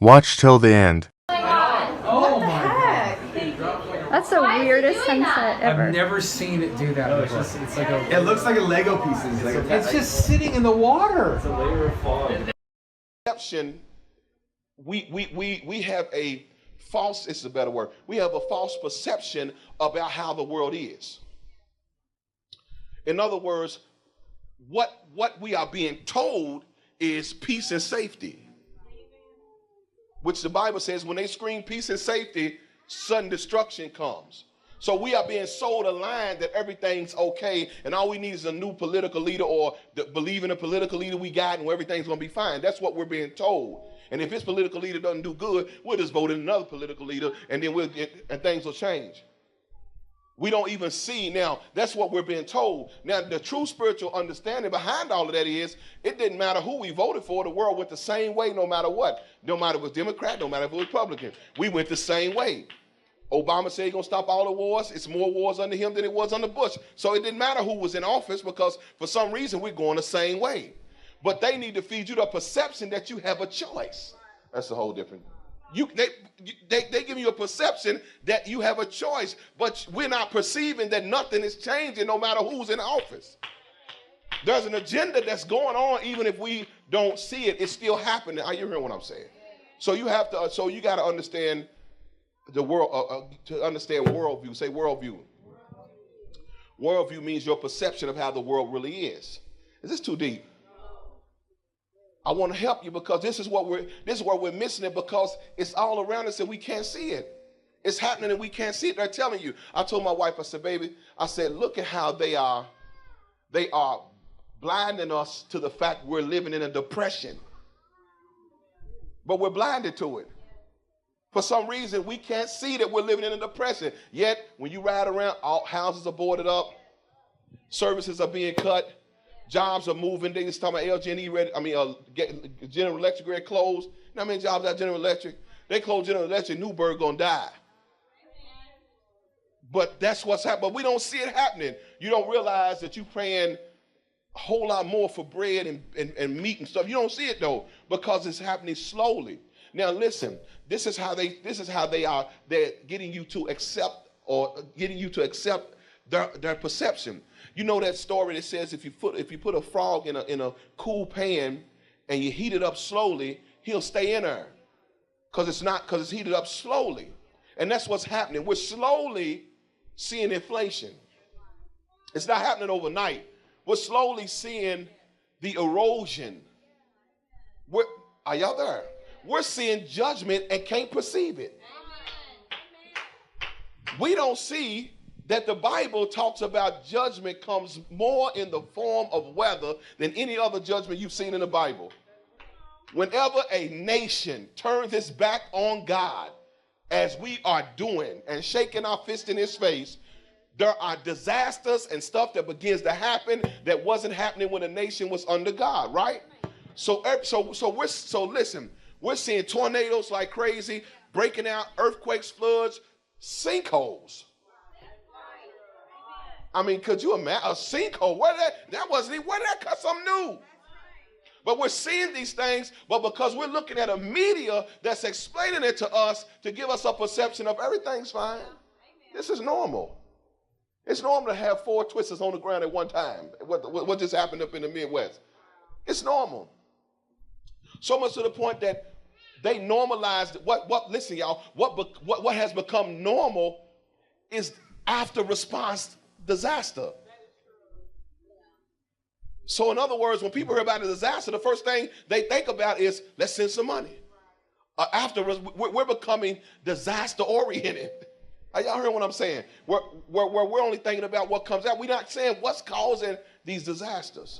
Watch till the end. Oh my heck? That's the weirdest sunset ever. I've never seen it do that before. It's like a. It looks like a Lego pieces. It's just sitting in the water. It's a layer of fog. Perception, we have a false, it's a better word, we have a false perception about how the world is. In other words, what we are being told is peace and safety, which the Bible says when they scream peace and safety, sudden destruction comes. So we are being sold a line that everything's okay and all we need is a new political leader or believe in a political leader we got and everything's going to be fine. That's what we're being told. And if this political leader doesn't do good, we'll just vote in another political leader and then things will change. We don't even see now. That's what we're being told. Now, the true spiritual understanding behind all of that is it didn't matter who we voted for. The world went the same way no matter what. No matter if it was Democrat, no matter if it was Republican. We went the same way. Obama said he's going to stop all the wars. It's more wars under him than it was under Bush. So it didn't matter who was in office because for some reason we're going the same way. But they need to feed you the perception that you have a choice. That's a whole different. They give you a perception that you have a choice, but we're not perceiving that nothing is changing no matter who's in office. There's an agenda that's going on even if we don't see it. It's still happening. Are you hearing what I'm saying? So you got to understand the world, to understand worldview. Say worldview. Worldview means your perception of how the world really is. Is this too deep? I want to help you because this is where we're missing it because it's all around us and we can't see it. It's happening and we can't see it. They're telling you. I told my wife, I said, baby, I said, look at how they are blinding us to the fact we're living in a depression. But we're blinded to it. For some reason, we can't see that we're living in a depression. Yet, when you ride around, all houses are boarded up, services are being cut, jobs are moving. They just talking about LG&E General Electric ready closed. You know how many jobs at General Electric? They closed General Electric, Newberg gonna die. But that's what's happening. But we don't see it happening. You don't realize that you're paying a whole lot more for bread and meat and stuff. You don't see it though, because it's happening slowly. Now listen, this is how they're getting you to accept their perception. You know that story that says if you put a frog in a cool pan and you heat it up slowly, he'll stay in there. Because it's heated up slowly. And that's what's happening. We're slowly seeing inflation. It's not happening overnight. We're slowly seeing the erosion. Are y'all there? We're seeing judgment and can't perceive it. We don't see that the Bible talks about judgment comes more in the form of weather than any other judgment you've seen in the Bible. Whenever a nation turns its back on God, as we are doing and shaking our fist in his face, there are disasters and stuff that begins to happen that wasn't happening when the nation was under God, right? So listen, we're seeing tornadoes like crazy, breaking out, earthquakes, floods, sinkholes. I mean, could you imagine a sinkhole? Where did that cut something new? But we're seeing these things, but because we're looking at a media that's explaining it to us to give us a perception of everything's fine. This is normal. It's normal to have 4 twisters on the ground at one time. What just happened up in the Midwest? It's normal. So much to the point that they normalized listen, y'all, what has become normal is after response disaster. So in other words, when people hear about a disaster, the first thing they think about is let's send some money. Afterwards, we're becoming disaster oriented. Are y'all hearing what I'm saying? We're only thinking about what comes out. We're not saying what's causing these disasters.